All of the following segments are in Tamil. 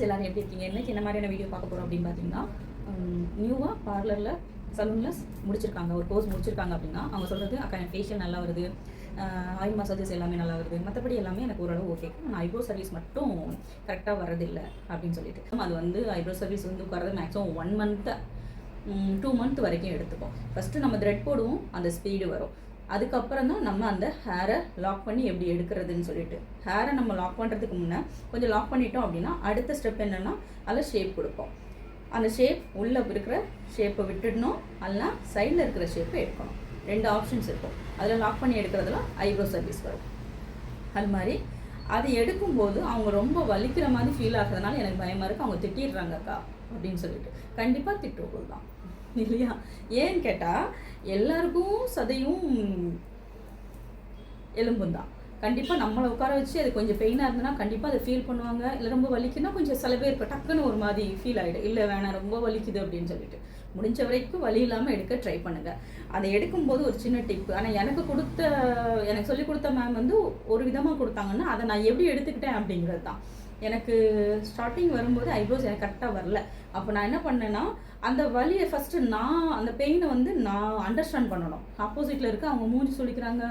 எல்லாரும் எப்படி இருக்கீங்க? இன்னைக்கு என்ன மாதிரியான வீடியோ பார்க்க போகிறோம் அப்படின்னு பார்த்தீங்கன்னா, நியூவாக பார்லரில் சலூனில் முடிச்சிருக்காங்க, ஒரு கோர்ஸ் முடிச்சிருக்காங்க அப்படின்னா அவங்க சொல்கிறது, அக்கா என் ஃபேஷியல் நல்லா வருது, ஆயில் மசாஜஸ் எல்லாமே நல்லா வருது, மற்றபடி எல்லாமே எனக்கு ஓரளவு ஓகே, ஆனால் ஐப்ரோ சர்வீஸ் மட்டும் கரெக்டாக வரதில்லை அப்படின்னு சொல்லிட்டு அது வந்து ஐப்ரோ சர்வீஸ் வந்து உட்காரது மேக்ஸிமம் 1 மந்த் 2 மந்த் வரைக்கும் எடுத்துப்போம். ஃபஸ்ட்டு நம்ம த்ரெட் போடுவோம், அந்த ஸ்பீடு வரும். அதுக்கப்புறம் தான் நம்ம அந்த ஹேரை லாக் பண்ணி எப்படி எடுக்கிறதுன்னு சொல்லிட்டு, ஹேரை நம்ம லாக் பண்ணுறதுக்கு முன்னே கொஞ்சம் லாக் பண்ணிட்டோம் அப்படின்னா அடுத்த ஸ்டெப் என்னென்னா அதில் ஷேப் கொடுப்போம். அந்த ஷேப் உள்ளே இருக்கிற ஷேப்பை விட்டுடணும், அல்லனா சைடில் இருக்கிற ஷேப்பை எடுக்கணும். 2 ஆப்ஷன்ஸ் இருக்கும். அதில் லாக் பண்ணி எடுக்கிறதுல ஐப்ரோ சர்வீஸ் வரும். அது மாதிரி அது எடுக்கும்போது அவங்க ரொம்ப வலிக்கிற மாதிரி ஃபீல் ஆகிறதுனால எனக்கு பயமாக இருக்குது, அவங்க திட்டிடுறாங்கக்கா அப்படின்னு சொல்லிட்டு. கண்டிப்பாக திட்டுவோம் தான் இல்லையா? ஏன்னு கேட்டால் எல்லாருக்கும் சதையும் எலும்பும் தான். கண்டிப்பாக நம்மளை உட்கார வச்சு அது கொஞ்சம் பெயினாக இருந்ததுன்னா கண்டிப்பாக அதை ஃபீல் பண்ணுவாங்க. இல்லை ரொம்ப வலிக்குன்னா கொஞ்சம் சில பேர் இப்போ டக்குன்னு ஒரு மாதிரி ஃபீல் ஆகிடும், இல்லை வேணாம் ரொம்ப வலிக்குது அப்படின்னு சொல்லிட்டு. முடிஞ்ச வரைக்கும் வலி இல்லாமல் எடுக்க ட்ரை பண்ணுங்கள். அதை எடுக்கும்போது ஒரு சின்ன டிப்பு, ஆனால் எனக்கு சொல்லிக் கொடுத்த மேம் வந்து ஒரு விதமாக கொடுத்தாங்கன்னா அதை நான் எப்படி எடுத்துக்கிட்டேன் அப்படிங்கிறது தான். எனக்கு ஸ்டார்டிங் வரும்போது ஐப்ரோஸ் எனக்கு கரெக்டாக வரல. அப்போ நான் என்ன பண்ணேன்னா, அந்த வலியை ஃபஸ்ட்டு நான் அந்த பெயினை வந்து நான் அண்டர்ஸ்டாண்ட் பண்ணணும். ஆப்போசிட்டில் இருக்க அவங்க மூஞ்சி சொல்லிக்கிறாங்க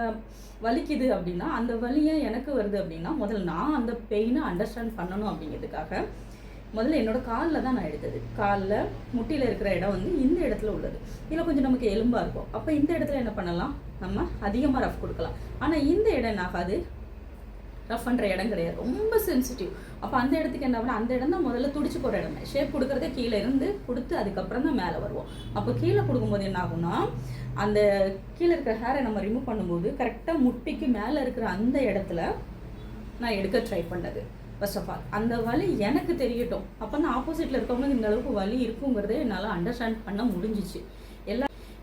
வலிக்குது அப்படின்னா, அந்த வலியை எனக்கு வருது அப்படின்னா முதல்ல நான் அந்த பெயினை அண்டர்ஸ்டாண்ட் பண்ணணும். அப்படிங்கிறதுக்காக முதல்ல என்னோடய காலில் தான் நான் எடுத்தது. காலில் முட்டியில் இருக்கிற இடம் வந்து இந்த இடத்துல உள்ளது. இதில் கொஞ்சம் நமக்கு எலும்பாக இருக்கும். அப்போ இந்த இடத்துல என்ன பண்ணலாம், நம்ம அதிகமாக ரஃப் கொடுக்கலாம். ஆனால் இந்த இடம் என்ன ஆகாது, ரஃப் பண்ணுற இடம் கிடையாது, ரொம்ப சென்சிட்டிவ். அப்போ அந்த இடத்துக்கு என்ன ஆகுனா, அந்த இடம் தான் முதல்ல துடிச்சு போகிற இடமே. ஷேப் கொடுக்குறதே கீழே இருந்து கொடுத்து அதுக்கப்புறம் தான் மேலே வருவோம். அப்போ கீழே கொடுக்கும்போது என்ன ஆகும்னா, அந்த கீழே இருக்கிற ஹேரை நம்ம ரிமூவ் பண்ணும்போது கரெக்டாக முட்டிக்கு மேலே இருக்கிற அந்த இடத்துல நான் எடுக்க ட்ரை பண்ணது. ஃபர்ஸ்ட் ஆஃப் ஆல் அந்த வலி எனக்கு தெரியட்டும், அப்போ தான் ஆப்போசிட்டில் இருக்கவங்களுக்கு இந்த அளவுக்கு வலி இருக்குங்கிறதே என்னால் அண்டர்ஸ்டாண்ட் பண்ண முடிஞ்சிச்சு.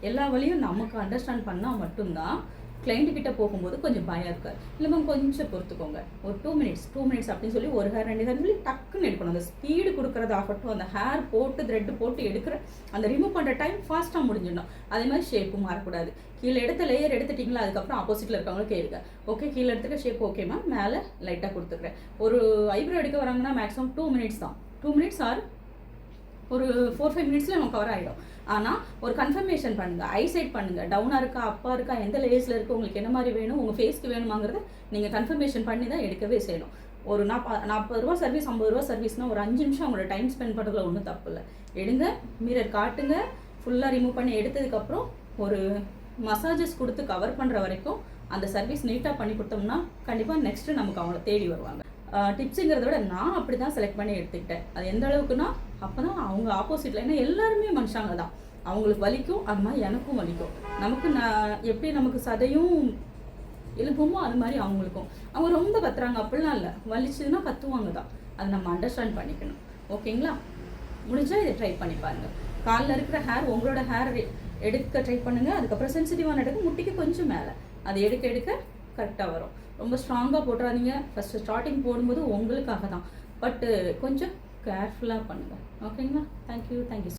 எல்லா வலியும் நமக்கு அண்டர்ஸ்டாண்ட் பண்ணால் மட்டும்தான் கிளைண்ட் கிட்ட போகும்போது கொஞ்சம் பயம் இருக்காது. இல்லை மேம் கொஞ்சம் பொறுத்துக்கோங்க, ஒரு 2 மினிட்ஸ் அப்படின்னு சொல்லி ஒரு ஹேர் 2 ஹேர் சொல்லி டக்குன்னு எடுக்கணும். அந்த ஸ்பீடு கொடுக்குறதாகட்டும், அந்த ஹேர் போட்டு த்ரெட்டு போட்டு எடுக்கிற அந்த ரிமூவ் பண்ணுற டைம் ஃபாஸ்ட்டாக முடிஞ்சிடணும். அதே மாதிரி ஷேப்பும் மாறக்கூடாது. கீழே எடுத்த லேயர் எடுத்துட்டிங்களா, அதுக்கப்புறம் ஆப்போசிட்டில் இருக்கவங்களுக்கு கேளுங்க, ஓகே கீழே எடுத்துக்க ஷேப் ஓகே மேம், மேலே லைட்டாக கொடுத்துக்கிறேன். ஒரு ஐப்ரோ எடுக்க வராங்கன்னா மேக்ஸிமம் 2 மினிட்ஸ் தான். 2 மினிட்ஸ் ஆர் ஒரு 4-5 மினிட்ஸில் நம்ம கவர் ஆகிடும். ஆனால் ஒரு கன்ஃபர்மேஷன் பண்ணுங்கள், ஐசைட் பண்ணுங்கள், டவுனாக இருக்கா அப்பாக இருக்கா, எந்த லேயர்ஸில் இருக்குது, உங்களுக்கு என்ன மாதிரி வேணும், உங்கள் ஃபேஸ்க்கு வேணுமாங்கிறத நீங்கள் கன்ஃபர்மேஷன் பண்ணி தான் எடுக்கவே செய்யணும். ஒரு 40 ரூபா சர்வீஸ் 50 ரூபா சர்வீஸ்னால் ஒரு 5 நிமிஷம் அவங்களோட டைம் ஸ்பெண்ட் பண்ணுறதுல ஒன்றும் தப்பு இல்லை. எடுங்க, மிரர் காட்டுங்க, ஃபுல்லாக ரிமூவ் பண்ணி எடுத்ததுக்கப்புறம் ஒரு மசாஜஸ் கொடுத்து கவர் பண்ணுற வரைக்கும் அந்த சர்வீஸ் நீட்டாக பண்ணி கொடுத்தோம்னா கண்டிப்பாக நெக்ஸ்ட்டு நமக்கு அவங்கள தேடி வருவாங்க. டிப்ஸுங்கிறத விட நான் அப்படி தான் செலக்ட் பண்ணி எடுத்துக்கிட்டேன். அது எந்த அளவுக்குன்னா, அப்போ தான் அவங்க ஆப்போசிட்டில், ஏன்னா எல்லாருமே மனுஷாங்க தான், அவங்களுக்கு வலிக்கும், அது மாதிரி எனக்கும் வலிக்கும். எப்படி நமக்கு சதையும் எலும்புமோ அது மாதிரி அவங்களுக்கும். அவங்க ரொம்ப கத்துறாங்க அப்படிலாம் இல்லை, வலிச்சதுன்னா கத்துவாங்க தான். அதை நம்ம அண்டர்ஸ்டாண்ட் பண்ணிக்கணும். ஓகேங்களா? முடிஞ்சால் இதை ட்ரை பண்ணி பாருங்கள். காலில் இருக்கிற ஹேர் உங்களோட ஹேர் எடுக்க ட்ரை பண்ணுங்கள். அதுக்கப்புறம் சென்சிட்டிவான இடத்துக்கு முட்டிக்கு கொஞ்சம் மேலே அதை எடுக்க கரெக்டாக வரும். ரொம்ப ஸ்ட்ராங்காக போட்டுறாதீங்க. ஃபஸ்ட்டு ஸ்டார்டிங் போடும்போது உங்களுக்காக தான், பட்டு கொஞ்சம் கேர்ஃபுல்லாக பண்ணுங்கள். ஓகேங்களா? தேங்க்யூ.